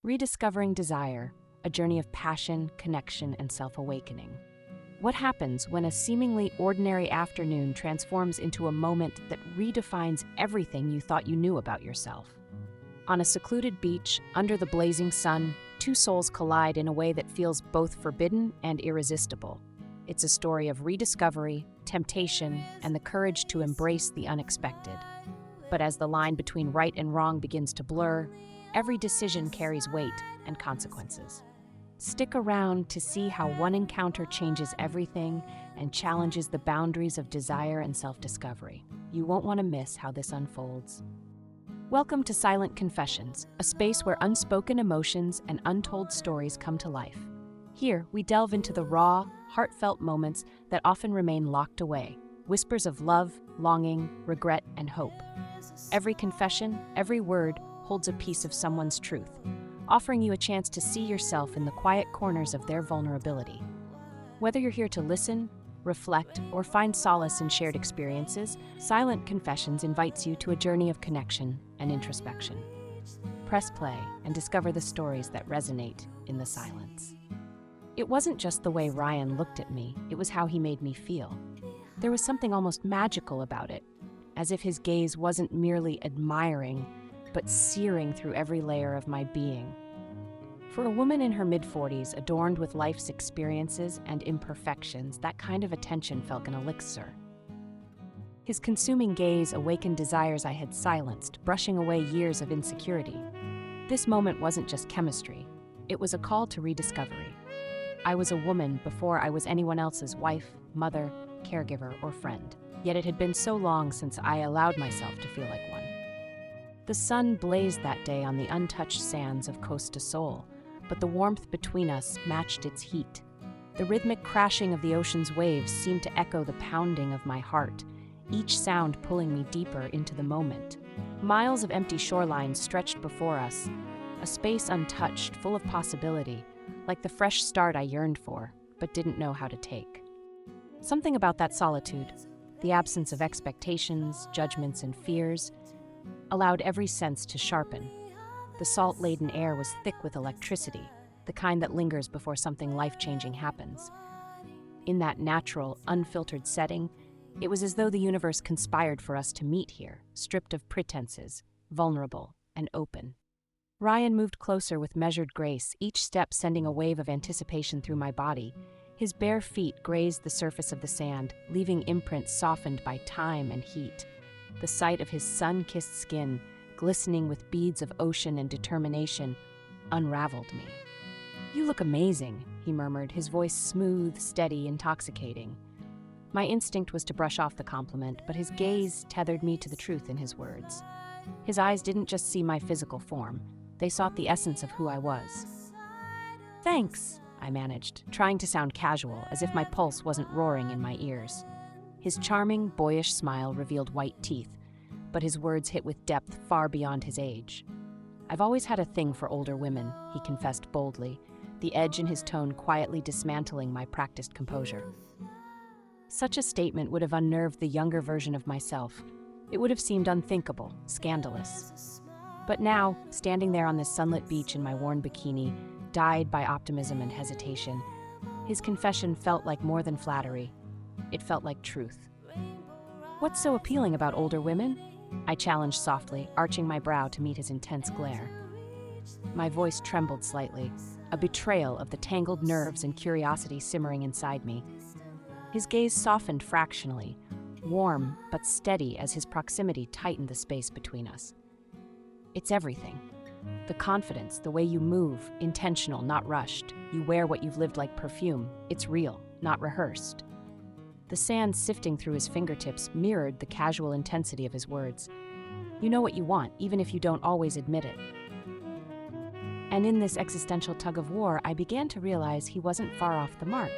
Rediscovering desire, a journey of passion, connection, and self-awakening. What happens when a seemingly ordinary afternoon transforms into a moment that redefines everything you thought you knew about yourself? On a secluded beach, under the blazing sun, two souls collide in a way that feels both forbidden and irresistible. It's a story of rediscovery, temptation, and the courage to embrace the unexpected. But as the line between right and wrong begins to blur, every decision carries weight and consequences. Stick around to see how one encounter changes everything and challenges the boundaries of desire and self-discovery. You won't want to miss how this unfolds. Welcome to Silent Confessions, a space where unspoken emotions and untold stories come to life. Here, we delve into the raw, heartfelt moments that often remain locked away, whispers of love, longing, regret, and hope. Every confession, every word, holds a piece of someone's truth, offering you a chance to see yourself in the quiet corners of their vulnerability. Whether you're here to listen, reflect, or find solace in shared experiences, Silent Confessions invites you to a journey of connection and introspection. Press play and discover the stories that resonate in the silence. It wasn't just the way Ryan looked at me, it was how he made me feel. There was something almost magical about it, as if his gaze wasn't merely admiring, but searing through every layer of my being. For a woman in her mid-40s, adorned with life's experiences and imperfections, that kind of attention felt an elixir. His consuming gaze awakened desires I had silenced, brushing away years of insecurity. This moment wasn't just chemistry, it was a call to rediscovery. I was a woman before I was anyone else's wife, mother, caregiver, or friend. Yet it had been so long since I allowed myself to feel like one. The sun blazed that day on the untouched sands of Costa Sol, but the warmth between us matched its heat. The rhythmic crashing of the ocean's waves seemed to echo the pounding of my heart, each sound pulling me deeper into the moment. Miles of empty shoreline stretched before us, a space untouched, full of possibility, like the fresh start I yearned for, but didn't know how to take. Something about that solitude, the absence of expectations, judgments, and fears, allowed every sense to sharpen. The salt-laden air was thick with electricity, the kind that lingers before something life-changing happens. In that natural, unfiltered setting, it was as though the universe conspired for us to meet here, stripped of pretenses, vulnerable, and open. Ryan moved closer with measured grace, each step sending a wave of anticipation through my body. His bare feet grazed the surface of the sand, leaving imprints softened by time and heat. The sight of his sun-kissed skin, glistening with beads of ocean and determination, unraveled me. "You look amazing," he murmured, his voice smooth, steady, intoxicating. My instinct was to brush off the compliment, but his gaze tethered me to the truth in his words. His eyes didn't just see my physical form, they sought the essence of who I was. "Thanks," I managed, trying to sound casual, as if my pulse wasn't roaring in my ears. His charming, boyish smile revealed white teeth, but his words hit with depth far beyond his age. "I've always had a thing for older women," he confessed boldly, the edge in his tone quietly dismantling my practiced composure. Such a statement would have unnerved the younger version of myself. It would have seemed unthinkable, scandalous. But now, standing there on this sunlit beach in my worn bikini, dyed by optimism and hesitation, his confession felt like more than flattery. It felt like truth. "What's so appealing about older women?" I challenged softly, arching my brow to meet his intense glare. My voice trembled slightly, a betrayal of the tangled nerves and curiosity simmering inside me. His gaze softened fractionally, warm but steady as his proximity tightened the space between us. "It's everything. The confidence, the way you move, intentional, not rushed. You wear what you've lived like perfume. It's real, not rehearsed." The sand sifting through his fingertips mirrored the casual intensity of his words. "You know what you want, even if you don't always admit it." And in this existential tug-of-war, I began to realize he wasn't far off the mark.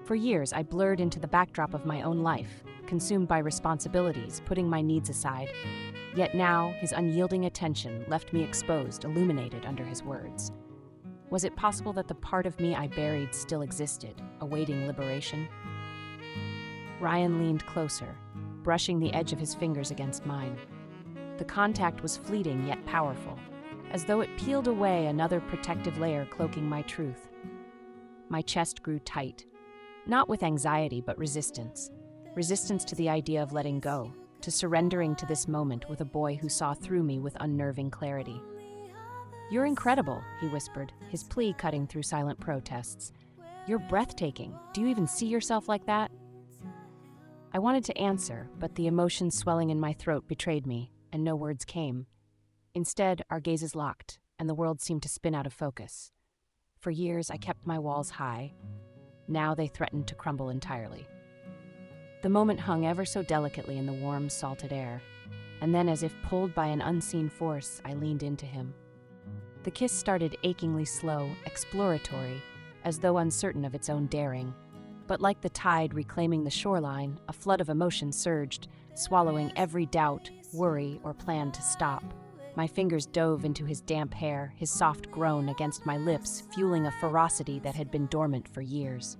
For years, I blurred into the backdrop of my own life, consumed by responsibilities, putting my needs aside. Yet now, his unyielding attention left me exposed, illuminated under his words. Was it possible that the part of me I buried still existed, awaiting liberation? Ryan leaned closer, brushing the edge of his fingers against mine. The contact was fleeting yet powerful. as though it peeled away another protective layer cloaking my truth. My chest grew tight, not with anxiety but resistance. Resistance to the idea of letting go, to surrendering to this moment with a boy who saw through me with unnerving clarity. "You're incredible," he whispered, his plea cutting through silent protests. "You're breathtaking. Do you even see yourself like that?" I wanted to answer, but the emotions swelling in my throat betrayed me, and no words came. Instead, our gazes locked, and the world seemed to spin out of focus. For years, I kept my walls high. Now they threatened to crumble entirely. The moment hung ever so delicately in the warm, salted air, and then, as if pulled by an unseen force, I leaned into him. The kiss started achingly slow, exploratory, as though uncertain of its own daring. But like the tide reclaiming the shoreline, a flood of emotion surged, swallowing every doubt, worry, or plan to stop. My fingers dove into his damp hair, his soft groan against my lips, fueling a ferocity that had been dormant for years.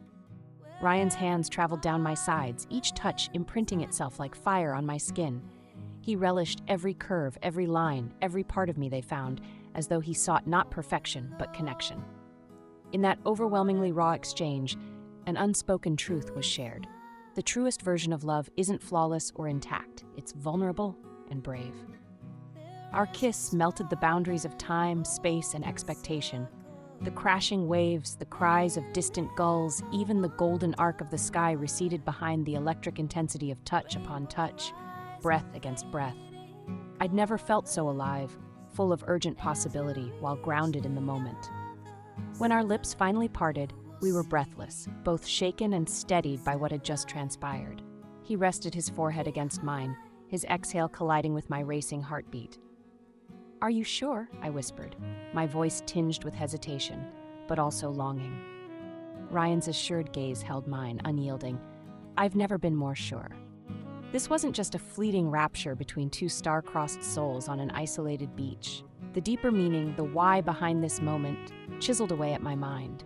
Ryan's hands traveled down my sides, each touch imprinting itself like fire on my skin. He relished every curve, every line, every part of me they found, as though he sought not perfection, but connection. In that overwhelmingly raw exchange, an unspoken truth was shared. The truest version of love isn't flawless or intact. It's vulnerable and brave. Our kiss melted the boundaries of time, space, and expectation. The crashing waves, the cries of distant gulls, even the golden arc of the sky receded behind the electric intensity of touch upon touch, breath against breath. I'd never felt so alive, full of urgent possibility, while grounded in the moment. When our lips finally parted, we were breathless, both shaken and steadied by what had just transpired. He rested his forehead against mine, his exhale colliding with my racing heartbeat. "Are you sure?" I whispered, my voice tinged with hesitation, but also longing. Ryan's assured gaze held mine, unyielding. "I've never been more sure." This wasn't just a fleeting rapture between two star-crossed souls on an isolated beach. The deeper meaning, the why behind this moment, chiseled away at my mind.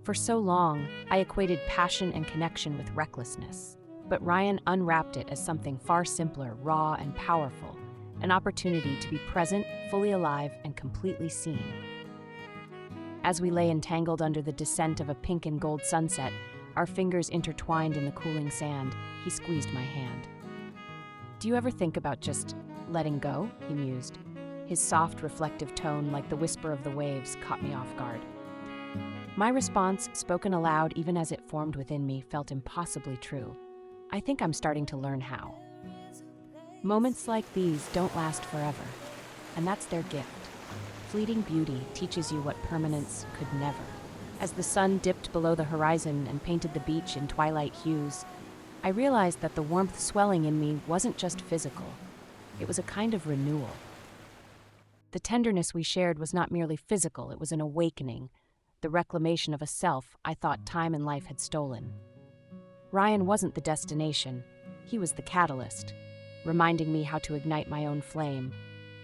For so long, I equated passion and connection with recklessness. But Ryan unwrapped it as something far simpler, raw, and powerful. An opportunity to be present, fully alive, and completely seen. As we lay entangled under the descent of a pink and gold sunset, our fingers intertwined in the cooling sand, he squeezed my hand. "Do you ever think about just letting go?" he mused. His soft, reflective tone, like the whisper of the waves, caught me off guard. My response, spoken aloud even as it formed within me, felt impossibly true. "I think I'm starting to learn how." Moments like these don't last forever, and that's their gift. Fleeting beauty teaches you what permanence could never. As the sun dipped below the horizon and painted the beach in twilight hues, I realized that the warmth swelling in me wasn't just physical. It was a kind of renewal. The tenderness we shared was not merely physical, it was an awakening, the reclamation of a self I thought time and life had stolen. Ryan wasn't the destination, he was the catalyst, reminding me how to ignite my own flame.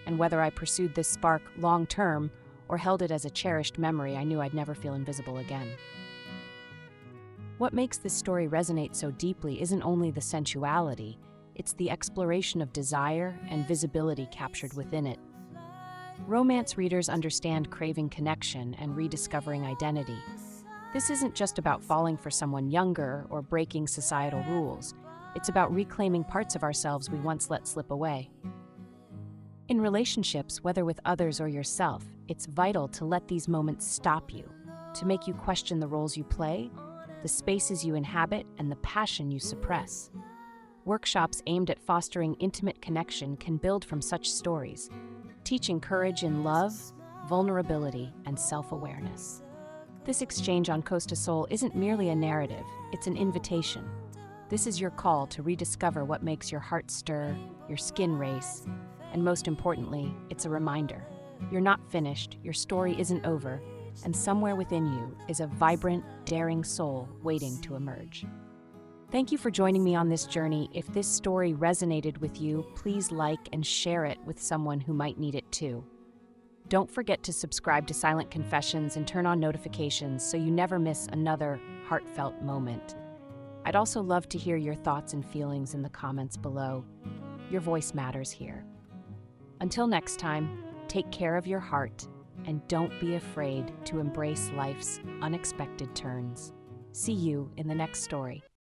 And whether I pursued this spark long-term or held it as a cherished memory, I knew I'd never feel invisible again. What makes this story resonate so deeply isn't only the sensuality, it's the exploration of desire and visibility captured within it. Romance readers understand craving connection and rediscovering identity. This isn't just about falling for someone younger or breaking societal rules. It's about reclaiming parts of ourselves we once let slip away. In relationships, whether with others or yourself, it's vital to let these moments stop you, to make you question the roles you play, the spaces you inhabit, and the passion you suppress. Workshops aimed at fostering intimate connection can build from such stories, teaching courage in love, vulnerability, and self-awareness. This exchange on Coast to Soul isn't merely a narrative, it's an invitation. This is your call to rediscover what makes your heart stir, your skin race, and most importantly, it's a reminder. You're not finished, your story isn't over, and somewhere within you is a vibrant, daring soul waiting to emerge. Thank you for joining me on this journey. If this story resonated with you, please like and share it with someone who might need it too. Don't forget to subscribe to Silent Confessions and turn on notifications so you never miss another heartfelt moment. I'd also love to hear your thoughts and feelings in the comments below. Your voice matters here. Until next time, Take care of your heart, and don't be afraid to embrace life's unexpected turns. See you in the next story.